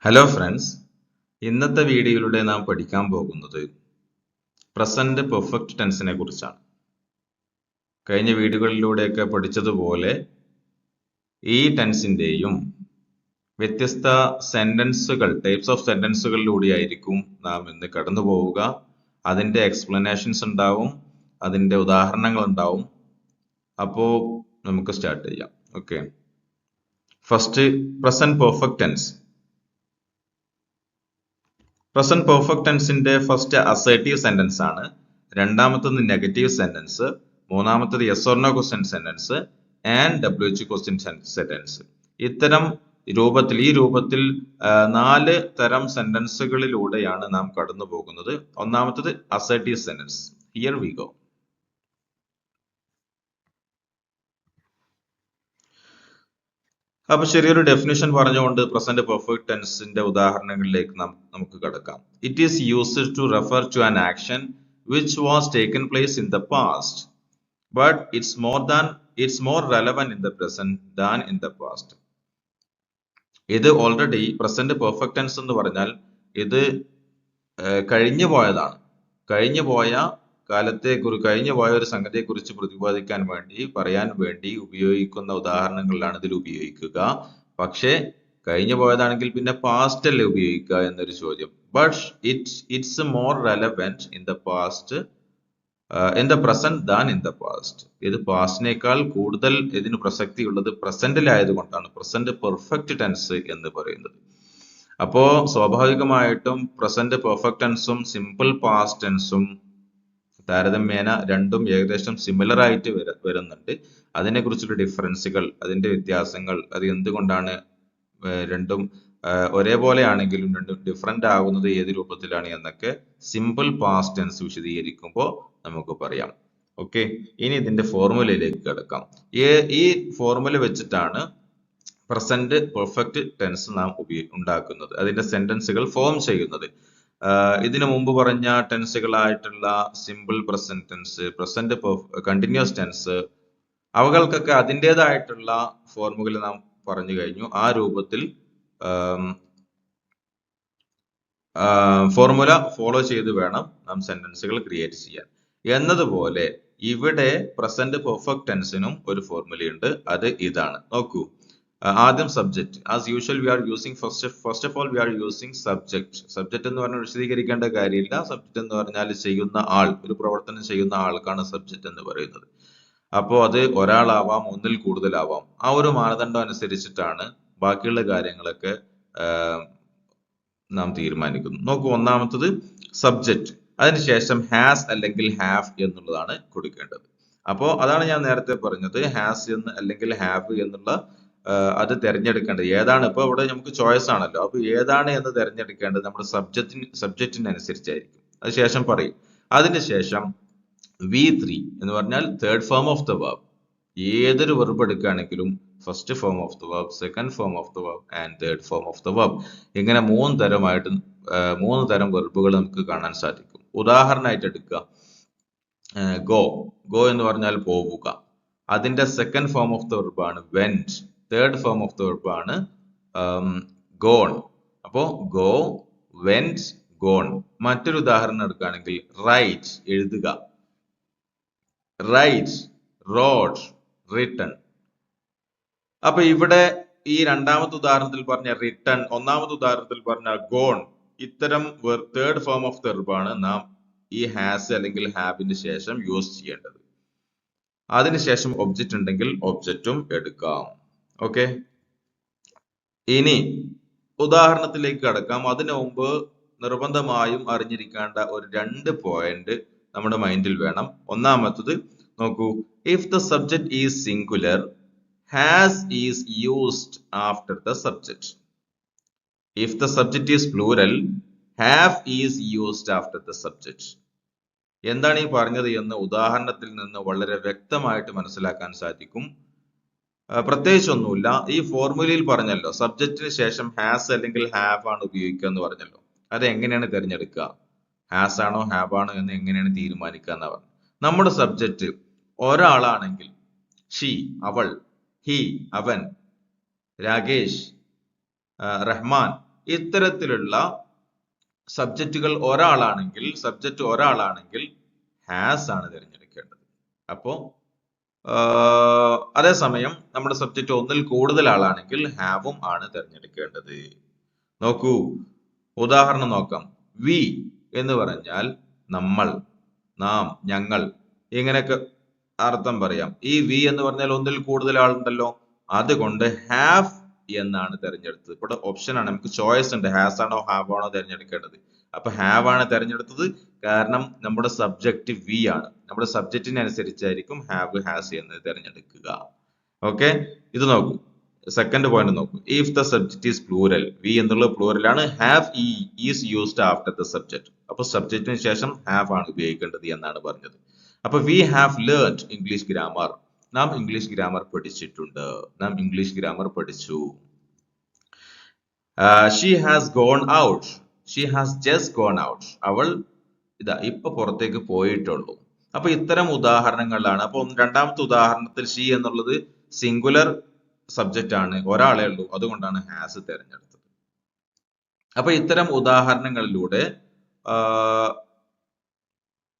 Hello friends, ഇന്നത്തെ വീഡിയോയിലൂടെ നാം പഠിക്കാൻ പോകുന്നത് പ്രസന്റ് പെർഫെക്റ്റ് ടെൻസിനെ കുറിച്ചാണ്. കഴിഞ്ഞ വീഡിയോകളിലൂടെയൊക്കെ പഠിച്ചതുപോലെ ഈ ടെൻസിന്റെയും വ്യത്യസ്ത സെന്റൻസുകൾ, ടൈപ്സ് ഓഫ് സെന്റൻസുകളിലൂടെയായിരിക്കും നാം ഇന്ന് കടന്നു പോവുക. അതിന്റെ എക്സ്പ്ലനേഷൻസ് ഉണ്ടാവും, അതിന്റെ ഉദാഹരണങ്ങൾ ഉണ്ടാവും. അപ്പോ നമുക്ക് സ്റ്റാർട്ട് ചെയ്യാം. Okay, first present perfect tense. Present perfect ടെൻസിന്റെ ഫസ്റ്റ് അസേർട്ടീവ് സെന്റൻസ് ആണ്, രണ്ടാമത്തത് നെഗറ്റീവ് സെന്റൻസ്, മൂന്നാമത്തത് yes or no question sentence and WH question sentence. ഇത്തരം രൂപത്തിൽ, ഈ രൂപത്തിൽ 4 തരം സെന്റൻസുകളിലൂടെയാണ് നാം കടന്നു പോകുന്നത്. ഒന്നാമത്തത് assertive sentence. Here we go. അപ്പൊ ചെറിയൊരു ഡെഫിനിഷൻ പറഞ്ഞുകൊണ്ട് പ്രസന്റ് പെർഫെക്റ്റ് ടെൻസിന്റെ ഉദാഹരണങ്ങളിലേക്ക് നമുക്ക് കടക്കാം. It is used to refer to an action which was taken place in the past, but it's more relevant in the present than in the past. ഇത് already present perfect tense എന്ന് പറഞ്ഞാൽ ഇത് കഴിഞ്ഞു പോയതാണ്. കഴിഞ്ഞു പോയ ഒരു സംഗതിയെ കുറിച്ച് പ്രതിപാദിക്കാൻ വേണ്ടി, പറയാൻ വേണ്ടി ഉപയോഗിക്കുന്ന ഉദാഹരണങ്ങളിലാണ് ഇതിൽ ഉപയോഗിക്കുക. പക്ഷേ കഴിഞ്ഞു പോയതാണെങ്കിൽ പിന്നെ പാസ്റ്റ് അല്ലേ ഉപയോഗിക്കുക എന്നൊരു ചോദ്യം. But it's more relevant in the past, in the present than in the past. ഇത് പാസ്റ്റിനേക്കാൾ കൂടുതൽ ഇതിന് പ്രസക്തി ഉള്ളത് പ്രസന്റിലായതുകൊണ്ടാണ് പ്രസന്റ് പെർഫെക്റ്റ് ടെൻസ് എന്ന് പറയുന്നത്. അപ്പോ സ്വാഭാവികമായിട്ടും പ്രസന്റ് പെർഫെക്റ്റ് ടെൻസും സിമ്പിൾ പാസ്റ്റ് ടെൻസും താരതമ്യേന രണ്ടും ഏകദേശം സിമിലർ ആയിട്ട് വരുന്നുണ്ട്. അതിനെ കുറിച്ചുള്ള ഡിഫറൻസുകൾ, അതിന്റെ വ്യത്യാസങ്ങൾ, അത് എന്തുകൊണ്ടാണ് രണ്ടും ഒരേപോലെ ആണെങ്കിലും രണ്ടും ഡിഫറെന്റ് ആകുന്നത് ഏത് രൂപത്തിലാണ് എന്നൊക്കെ സിമ്പിൾ പാസ്റ്റ് ടെൻസ് വിശദീകരിക്കുമ്പോൾ നമുക്ക് പറയാം. ഓക്കെ, ഇനി ഇതിന്റെ ഫോർമുലയിലേക്ക് കിടക്കാം. ഈ ഫോർമുല വെച്ചിട്ടാണ് പ്രസന്റ് പെർഫെക്റ്റ് ടെൻസ് നാം ഉണ്ടാക്കുന്നത്, അതിന്റെ സെന്റൻസുകൾ ഫോം ചെയ്യുന്നത്. ഇതിനു മുമ്പ് പറഞ്ഞ ടെൻസുകളായിട്ടുള്ള simple present tense, present continuous tense, അവകൾക്കൊക്കെ അതിൻ്റെതായിട്ടുള്ള ഫോർമുല നാം പറഞ്ഞു കഴിഞ്ഞു. ആ രൂപത്തിൽ ഫോർമുല ഫോളോ ചെയ്ത് വേണം നാം സെന്റൻസുകൾ ക്രിയേറ്റ് ചെയ്യാൻ. എന്നതുപോലെ ഇവിടെ പ്രസന്റ് പെർഫെക്റ്റ് ടെൻസിനും ഒരു ഫോർമുലയുണ്ട്. അത് ഇതാണ്, നോക്കൂ. ആദ്യം subject. As usual we are using first of all we are using subject. Subject എന്ന് പറഞ്ഞാൽ വിശദീകരിക്കേണ്ട കാര്യമില്ല. സബ്ജക്റ്റ് എന്ന് പറഞ്ഞാൽ ചെയ്യുന്ന ആൾ, ഒരു പ്രവർത്തനം ചെയ്യുന്ന ആൾക്കാണ് സബ്ജക്റ്റ് എന്ന് പറയുന്നത്. അപ്പോൾ അത് ഒരാളാവാം, ഒന്നിൽ കൂടുതലാവാം. ആ ഒരു മാനദണ്ഡം അനുസരിച്ചിട്ടാണ് ബാക്കിയുള്ള കാര്യങ്ങളൊക്കെ നാം തീരുമാനിക്കുന്നു. നോക്കൂ, ഒന്നാമത്തത് സബ്ജക്റ്റ്, അതിനുശേഷം ഹാസ് അല്ലെങ്കിൽ ഹാവ് എന്നുള്ളതാണ് കൊടുക്കേണ്ടത്. അപ്പോൾ അതാണ് ഞാൻ നേരത്തെ പറഞ്ഞത്, ഹാസ് എന്ന് അല്ലെങ്കിൽ ഹാവ് എന്നുള്ള അത് തിരഞ്ഞെടുക്കേണ്ടത് ഏതാണ്. ഇപ്പൊ ഇവിടെ നമുക്ക് ചോയ്സ് ആണല്ലോ, അപ്പൊ ഏതാണ് എന്ന് തിരഞ്ഞെടുക്കേണ്ടത് നമ്മുടെ സബ്ജക്റ്റിനനുസരിച്ചായിരിക്കും. അതിനുശേഷം പറയും. അതിനുശേഷം V3 എന്ന് പറഞ്ഞാൽ third form of the verb. ഏതൊരു വെർബ് എടുക്കുകയാണെങ്കിലും first form of the verb, second form of the verb and third form of the verb. ഇങ്ങനെ 3 തരം വെർബുകൾ നമുക്ക് കാണാൻ സാധിക്കും. ഉദാഹരണമായിട്ട് എടുക്കുക, ഗോ എന്ന് പറഞ്ഞാൽ പോവുക. അതിന്റെ second form of the verb ആണ് went. Third form of the verb ആണ് ഗോൺ. അപ്പോ ഗോ, വെന്റ്, ഗോൺ. മറ്റൊരു ഉദാഹരണം എടുക്കുകയാണെങ്കിൽ റൈറ്റ്, എഴുതുക, റൈറ്റ്, റോഡ്, റിട്ടൺ. അപ്പൊ ഇവിടെ ഈ രണ്ടാമത്തെ ഉദാഹരണത്തിൽ പറഞ്ഞ റിട്ടൺ, ഒന്നാമത്തെ ഉദാഹരണത്തിൽ പറഞ്ഞ ഗോൺ, ഇത്തരം third form of the verb ആണ് നാം ഈ ഹാസ് അല്ലെങ്കിൽ ഹാവിന് ശേഷം യൂസ് ചെയ്യേണ്ടത്. അതിനുശേഷം ഒബ്ജക്റ്റ് ഉണ്ടെങ്കിൽ ഒബ്ജക്റ്റും എടുക്കാം. ഓക്കെ, ഇനി ഉദാഹരണത്തിലേക്ക് കടക്കാം. അതിനു മുമ്പ് നിർബന്ധമായും അറിഞ്ഞിരിക്കേണ്ട ഒരു 2 പോയിന്റ് നമ്മുടെ മൈൻഡിൽ വേണം. ഒന്നാമത്തത് നോക്കൂ, if the subject is singular, has is used after the subject. If the subject is plural, have is used after the subject. എന്താണ് ഈ പറഞ്ഞത് എന്ന് ഉദാഹരണത്തിൽ നിന്ന് വളരെ വ്യക്തമായിട്ട് മനസ്സിലാക്കാൻ സാധിക്കും. പ്രത്യേകിച്ചൊന്നുമില്ല. ഈ ഫോർമുലയിൽ പറഞ്ഞല്ലോ, സബ്ജക്റ്റിന് ശേഷം ഹാസ് അല്ലെങ്കിൽ ഹാവ് ആണ് ഉപയോഗിക്കുക എന്ന് പറഞ്ഞല്ലോ. അത് എങ്ങനെയാണ് തിരഞ്ഞെടുക്കുക, ഹാസ് ആണോ ഹാവ് ആണോ എന്ന് എങ്ങനെയാണ് തീരുമാനിക്കുക എന്നാ പറഞ്ഞു. നമ്മുടെ സബ്ജക്റ്റ് ഒരാളാണെങ്കിൽ ഷീ, അവൾ, ഹി, അവൻ, രാകേഷ്, റഹ്മാൻ, ഇത്തരത്തിലുള്ള സബ്ജക്റ്റുകൾ ഒരാളാണെങ്കിൽ സബ്ജക്റ്റ് ഒരാളാണെങ്കിൽ ഹാസ് ആണ് തിരഞ്ഞെടുക്കേണ്ടത്. അപ്പോ അതേസമയം നമ്മുടെ സബ്ജക്റ്റ് ഒന്നിൽ കൂടുതൽ ആളാണെങ്കിൽ ഹാവും ആണ് തിരഞ്ഞെടുക്കേണ്ടത്. നോക്കൂ, ഉദാഹരണം നോക്കാം. വി എന്ന് പറഞ്ഞാൽ നമ്മൾ, നാം, ഞങ്ങൾ, ഇങ്ങനെയൊക്കെ അർത്ഥം പറയാം. ഈ വി എന്ന് പറഞ്ഞാൽ ഒന്നിൽ കൂടുതൽ ആളുണ്ടല്ലോ, അതുകൊണ്ട് ഹാവ് എന്നാണ് തിരഞ്ഞെടുത്തത്. ഇവിടെ ഓപ്ഷൻ ആണ്, നമുക്ക് ചോയ്സ് ഉണ്ട്, ഹാസ് ആണോ ഹാവ് ആണോ തിരഞ്ഞെടുക്കേണ്ടത്. അപ്പൊ ഹാവ് ആണ് തിരഞ്ഞെടുത്തത്, കാരണം നമ്മുടെ സബ്ജക്റ്റ് വി ആണ്. നമ്മുടെ സബ്ജക്റ്റിനനുസരിച്ചായിരിക്കും ഹാവ് ഹാസ് എന്ന് തിരഞ്ഞെടുക്കുക. ഓക്കെ, ഇത് നോക്കൂ, സെക്കൻഡ് പോയിന്റ് നോക്കൂ. If the subject is plural, we എന്നുള്ള പ്ലൂറൽ ആണ്, have is used after the subject. അപ്പൊ സബ്ജക്റ്റിന് ശേഷം ഹാവ് ആണ് ഉപയോഗിക്കേണ്ടത് എന്നാണ് പറഞ്ഞത്. അപ്പൊ we have learned English grammar, നാം ഇംഗ്ലീഷ് ഗ്രാമർ പഠിച്ചിട്ടുണ്ട്, നാം ഇംഗ്ലീഷ് ഗ്രാമർ പഠിച്ചു. She has gone out, she has just gone out, അവൾ ഇതാ ഇപ്പൊ പുറത്തേക്ക് പോയിട്ടുള്ളൂ. അപ്പൊ ഇത്തരം ഉദാഹരണങ്ങളിലാണ്. അപ്പൊ രണ്ടാമത്തെ ഉദാഹരണത്തിൽ ഷീ എന്നുള്ളത് സിംഗുലർ സബ്ജക്റ്റ് ആണ്, ഒരാളേ ഉള്ളൂ, അതുകൊണ്ടാണ് ഹാസ് തിരഞ്ഞെടുത്തത്. അപ്പൊ ഇത്തരം ഉദാഹരണങ്ങളിലൂടെ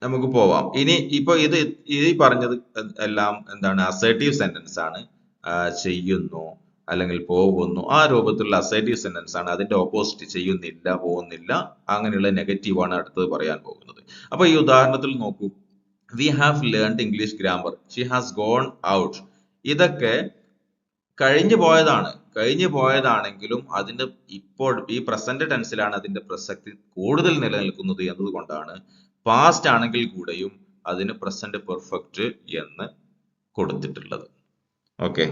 നമുക്ക് പോവാം. ഇനി ഇപ്പൊ ഈ പറഞ്ഞത് എല്ലാം എന്താണ്, അസേർട്ടീവ് സെന്റൻസ് ആണ്. ചെയ്യുന്നു അല്ലെങ്കിൽ പോകുന്നു, ആ രൂപത്തിലുള്ള അസേർട്ടീവ് സെന്റൻസ് ആണ്. അതിന്റെ ഓപ്പോസിറ്റ് ചെയ്യുന്നില്ല, പോകുന്നില്ല, അങ്ങനെയുള്ള നെഗറ്റീവ് ആണ് അടുത്തത് പറയാൻ പോകുന്നത്. അപ്പൊ ഈ ഉദാഹരണത്തിൽ നോക്കൂ, we have learned English grammar, she has gone out. ഇതൊക്കെ കഴിഞ്ഞു പോയതാണെങ്കിലും അതിന്റെ ഇപ്പോൾ ഈ പ്രസന്റ് ടെൻസിലാണ് അതിന്റെ പ്രസക്തി കൂടുതൽ നിലനിൽക്കുന്നത് എന്നതുകൊണ്ടാണ് പാസ്റ്റ് ആണെങ്കിൽ കൂടെയും അതിന് പ്രസന്റ് പെർഫെക്റ്റ് എന്ന് കൊടുത്തിട്ടുള്ളത്. ഓക്കെ,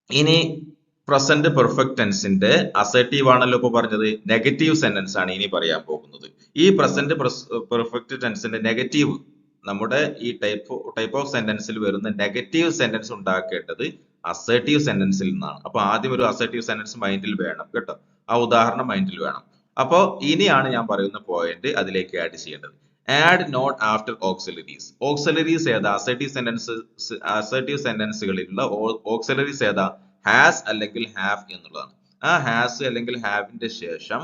ഇനി പ്രസന്റ് പെർഫെക്റ്റ് ടെൻസിന്റെ അസേർട്ടീവ് ആണല്ലോ ഇപ്പൊ പറഞ്ഞത്, നെഗറ്റീവ് സെന്റൻസ് ആണ് ഇനി പറയാൻ പോകുന്നത്. ഈ പ്രസന്റ് പെർഫെക്റ്റ് ടെൻസിന്റെ നെഗറ്റീവ്, നമ്മുടെ ഈ ടൈപ്പ് ഓഫ് സെന്റൻസിൽ വരുന്ന നെഗറ്റീവ് സെന്റൻസ് ഉണ്ടാക്കേണ്ടത് അസേർട്ടീവ് സെന്റൻസിൽ നിന്നാണ്. അപ്പൊ ആദ്യം ഒരു അസേർട്ടീവ് സെന്റൻസ് മൈൻഡിൽ വേണം കേട്ടോ, ആ ഉദാഹരണം മൈൻഡിൽ വേണം. അപ്പോ ഇനിയാണ് ഞാൻ പറയുന്ന പോയിന്റ് അതിലേക്ക് ആഡ് ചെയ്യേണ്ടത്. Add not after auxiliaries. Auxiliaries ഏതാ? അസേർട്ടീവ് സെന്റൻസുകളിലുള്ള ഓക്സിലറീസ് ഏതാ? ഹാസ് അല്ലെങ്കിൽ ഹാവ് എന്നുള്ളതാണ്. ആ ഹാസ് അല്ലെങ്കിൽ ഹാവിന്റെ ശേഷം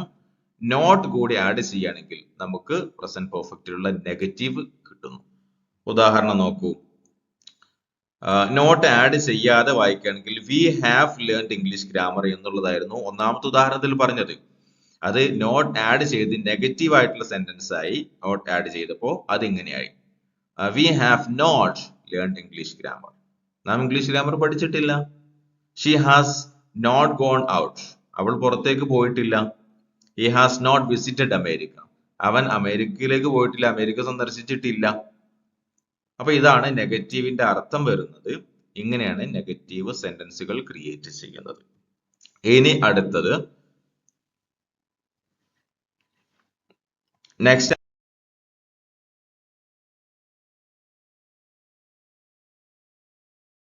നോട്ട് കൂടി ആഡ് ചെയ്യുകയാണെങ്കിൽ നമുക്ക് പ്രസന്റ് പെർഫെക്റ്റിലുള്ള നെഗറ്റീവ് കിട്ടുന്നു. ഉദാഹരണം നോക്കൂ, നോട്ട് ആഡ് ചെയ്യാതെ വായിക്കുകയാണെങ്കിൽ we have learned English grammar എന്നുള്ളതായിരുന്നു ഒന്നാമത്തെ ഉദാഹരണത്തിൽ പറഞ്ഞത്. അത് നോട്ട് ആഡ് ചെയ്ത് നെഗറ്റീവ് ആയിട്ടുള്ള സെന്റൻസ് ആയി. നോട്ട് ആഡ് ചെയ്തപ്പോൾ അത് ഇങ്ങനെയായി, we have not learned English grammar, നാം ഇംഗ്ലീഷ് ഗ്രാമർ പഠിച്ചിട്ടില്ല. She has not gone out, അവൾ പുറത്തേക്ക് പോയിട്ടില്ല. He has not visited America, അവൻ അമേരിക്കയിലേക്ക് പോയിട്ടില്ല, അമേരിക്ക സന്ദർശിച്ചിട്ടില്ല. അപ്പൊ ഇതാണ് നെഗറ്റീവിന്റെ അർത്ഥം വരുന്നത്. ഇങ്ങനെയാണ് നെഗറ്റീവ് സെന്റൻസുകൾ ക്രിയേറ്റ് ചെയ്യുന്നത്. ഇനി അടുത്തത് next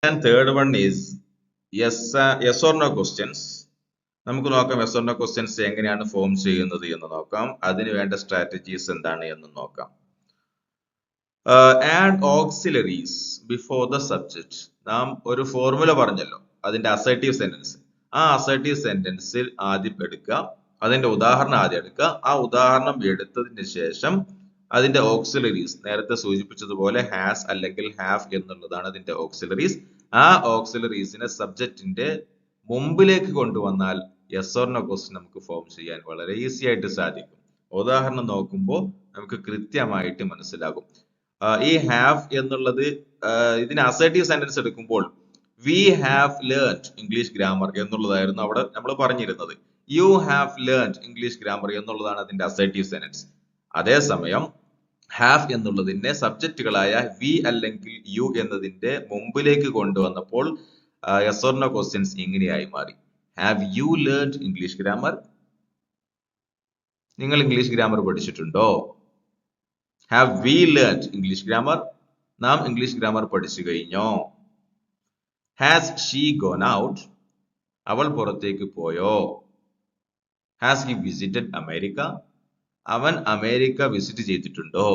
and third one is yes or no questions. നമുക്ക് നോക്കാം yes or no questions എങ്ങനെയാണ് ഫോം ചെയ്യുന്നത് എന്ന് നോക്കാം. അതിന് വേണ്ട സ്ട്രാറ്റജീസ് എന്താണ് എന്ന് നോക്കാം. Add auxiliaries before the subject. നാം ഒരു ഫോർമുല പറഞ്ഞല്ലോ, അതിന്റെ അസേർട്ടീവ് സെന്റൻസ്. ആ അസേർട്ടീവ് സെന്റൻസിൽ ആദ്യം എടുക്കുക, അതിന്റെ ഉദാഹരണം ആദ്യം എടുക്കുക. ആ ഉദാഹരണം എടുത്തതിന് ശേഷം അതിന്റെ ഓക്സിലറീസ് നേരത്തെ സൂചിപ്പിച്ചതുപോലെ ഹാസ് അല്ലെങ്കിൽ ഹാവ് എന്നുള്ളതാണ് അതിന്റെ ഓക്സിലറീസ്. ആ ഓക്സിലറീസിനെ സബ്ജക്റ്റിന്റെ മുമ്പിലേക്ക് കൊണ്ടുവന്നാൽ യെസ് ഓർ നോ ക്വസ്റ്റ്യൻ നമുക്ക് ഫോം ചെയ്യാൻ വളരെ ഈസി ആയിട്ട് സാധിക്കും. ഉദാഹരണം നോക്കുമ്പോൾ നമുക്ക് കൃത്യമായിട്ട് മനസ്സിലാകും. ഈ ഹാവ് എന്നുള്ളത് ഇതിന് അസേർട്ടീവ് സെന്റൻസ് എടുക്കുമ്പോൾ V have learned English grammar എന്നുള്ളതായിരുന്നു അവിടെ നമ്മൾ പറഞ്ഞിരുന്നത്. You have learned English grammar എന്നുള്ളതാണ് അതിന്റെ അസേർട്ടീവ് സെന്റൻസ്. അതേസമയം ഹാവ് എന്നുള്ളതിന്റെ സബ്ജക്റ്റുകളായ വി അല്ലെങ്കിൽ യു എന്നതിന്റെ മുമ്പിലേക്ക് കൊണ്ടുവന്നപ്പോൾ യെസ് ഓർ നോ ക്വസ്റ്റ്യൻസ് ഇങ്ങനെയായി മാറി. Have you learned English grammar? നിങ്ങൾ ഇംഗ്ലീഷ് ഗ്രാമർ പഠിച്ചിട്ടുണ്ടോ? Have we learned English grammar? നാം ഇംഗ്ലീഷ് ഗ്രാമർ പഠിച്ചു കഴിഞ്ഞോ? Has she gone out? അവൾ പുറത്തേക്ക് പോയോ? Has he visited America? അവൻ അമേരിക്ക വിസിറ്റ് ചെയ്തിട്ടുണ്ടോ?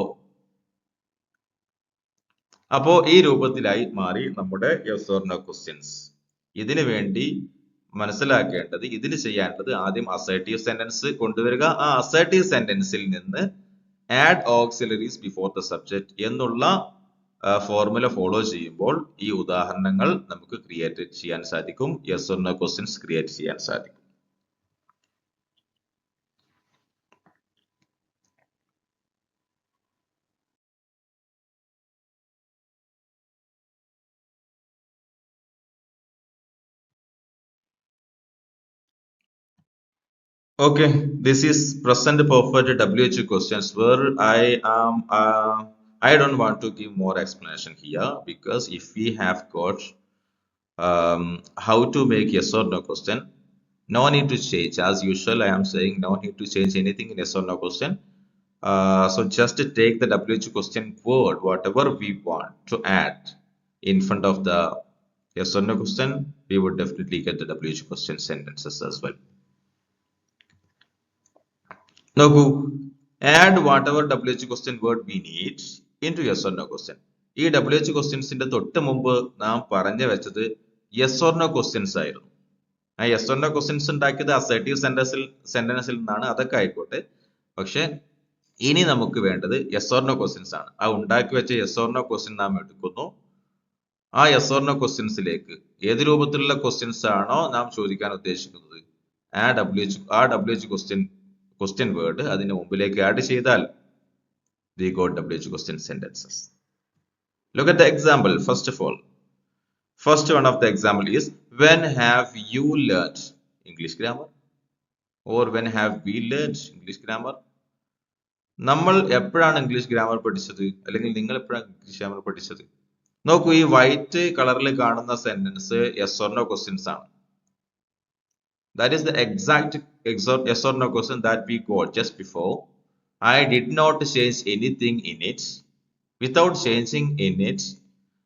അപ്പോ ഈ രൂപത്തിലായി മാറി നമ്മുടെ യെസ് ഓർ നോ ക്വസ്റ്റ്യൻസ്. ഇതിനു വേണ്ടി മനസ്സിലാക്കേണ്ടത്, ഇതിന് ചെയ്യാനുള്ളത് ആദ്യം അസർട്ടീവ് സെന്റൻസ് കൊണ്ടുവരിക. ആ അസർട്ടീവ് സെന്റൻസിൽ നിന്ന് add auxiliaries before the subject എന്നുള്ള ഫോർമുല ഫോളോ ചെയ്യുമ്പോൾ ഈ ഉദാഹരണങ്ങൾ നമുക്ക് ക്രിയേറ്റ് ചെയ്യാൻ സാധിക്കും. Yes or no questions create ചെയ്യാൻ സാധിക്കും. Okay, this is present perfect WH questions where I don't want to give more explanation here, because if we have got how to make yes or no question, no need to change. As usual, I am saying no need to change anything in yes or no question. So just take the WH question word, whatever we want to add in front of the yes or no question, we would definitely get the WH question sentences as well. നോക്കൂ, add whatever WH question word we need into yes or no question. ഈ WH ക്വസ്റ്റ്യൻസിന്റെ തൊട്ട് മുമ്പ് നാം പറഞ്ഞു വെച്ചത് yes or no questions ആയിരുന്നു. ആ yes or no questions ഉണ്ടാക്കിയത് അസർട്ടീവ് സെന്റൻസിൽ നിന്നാണ്. അതൊക്കെ ആയിക്കോട്ടെ, പക്ഷെ ഇനി നമുക്ക് വേണ്ടത് യെസ് ഓർ നോ ക്വസ്റ്റ്യൻസ് ആണ്. ആ ഉണ്ടാക്കി വെച്ച യെസ് ഓർ നോ ക്വസ്റ്റ്യൻ നാം എടുക്കുന്നു. ആ യെസ് ഓർ നോ ക്വസ്റ്റ്യൻസിലേക്ക് ഏത് രൂപത്തിലുള്ള ക്വസ്റ്റ്യൻസ് ആണോ നാം ചോദിക്കാൻ ഉദ്ദേശിക്കുന്നത്, ആ WH ക്വസ്റ്റ്യൻ വേർഡ് അതിന്റെ മുമ്പിലേക്ക് ആഡ് ചെയ്താൽ we got WH question sentences. Look at the example. First one of the example is, when have you learned English grammar? Or when have we learned English grammar? നമ്മൾ എപ്പോഴാണ് English grammar പഠിച്ചത്, അല്ലെങ്കിൽ നിങ്ങൾ എപ്പോഴാണ് English grammar പഠിച്ചത്? നോക്കൂ, ഈ white കളറിൽ കാണുന്ന sentence yes or no questions ആണ്. That is the exact yes or no question that we got just before. I did not change anything in it. Without changing in it,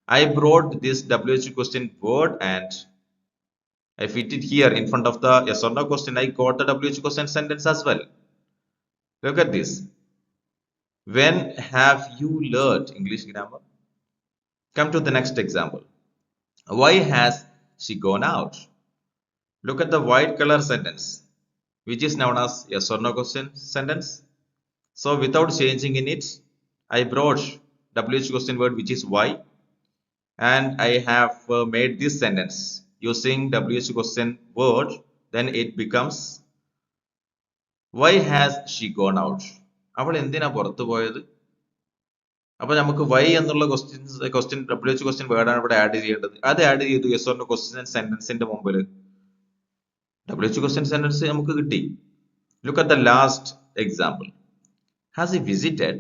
I brought this WH question word and I fit it here in front of the yes or no question. I got the WH question sentence as well. Look at this. When have you learned English grammar? Come to the next example. Why has she gone out? Look at the white color sentence, which is known as yes or no question sentence. So without changing in it, I brought WH question word, which is why, and I have made this sentence using WH question word. Then it becomes, why has she gone out? അവൾ എന്തിനാ പുറത്തു പോയത്? അപ്പൊ നമുക്ക് Y എന്നുള്ള question WH question word ആണ് ഇവിടെ add ചെയ്യേണ്ടത്. അത് ആഡ് ചെയ്തു yes or no question സെന്റൻസിന്റെ മുമ്പിൽ. WH question sentence നമുക്ക് കിട്ടി. Look at the last example. Has he visited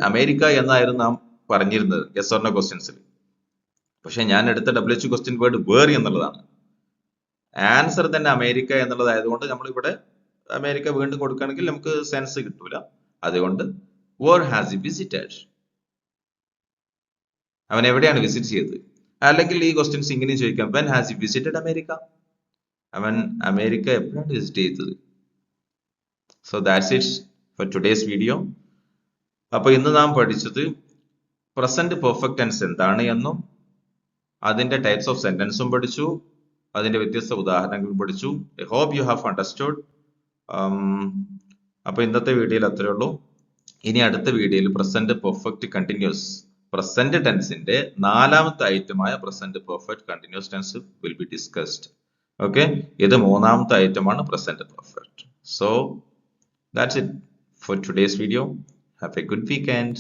America എന്നായിരുന്നു നാം പറഞ്ഞിരുന്നത് yes or no questions. പക്ഷെ ഞാൻ എടുത്ത WH question word where എന്നുള്ളതാണ്. ആൻസർ തന്നെ അമേരിക്ക എന്നുള്ളതായതുകൊണ്ട് നമ്മൾ ഇവിടെ അമേരിക്ക വീണ്ടും കൊടുക്കുകയാണെങ്കിൽ നമുക്ക് സെൻസ് കിട്ടൂല. അതുകൊണ്ട് where has he visited? അവൻ എവിടെയാണ് വിസിറ്റ് ചെയ്തത്? അല്ലെങ്കിൽ ഈ ക്വസ്റ്റ്യൻസ് ഇങ്ങനെ ചോദിക്കാം, when has he visited America? അവൻ അമേരിക്ക എപ്പോഴാണ് വിസിറ്റ് ചെയ്തത്? So that's it for today's video. അപ്പൊ ഇന്ന് നാം പഠിച്ചത് പ്രസന്റ് പെർഫെക്റ്റ് ടെൻസ് എന്താണ് എന്നും അതിന്റെ ടൈപ്സ് ഓഫ് സെന്റൻസും പഠിച്ചു, അതിന്റെ വ്യത്യസ്ത ഉദാഹരണങ്ങളും പഠിച്ചു. I hope you have understood. അപ്പൊ ഇന്നത്തെ വീഡിയോയിൽ അത്രേ ഉള്ളൂ. ഇനി അടുത്ത വീഡിയോയിൽ പ്രസന്റ് പെർഫെക്റ്റ് കണ്ടിന്യൂസ് പ്രസന്റ് ടെൻസിന്റെ നാലാമത്തെ ഐറ്റമായ present perfect continuous tense will be discussed. Okay, ഇത് മൂന്നാമത്തെ ഐറ്റമാണ് present perfect. So that's it for today's video. Have a good weekend.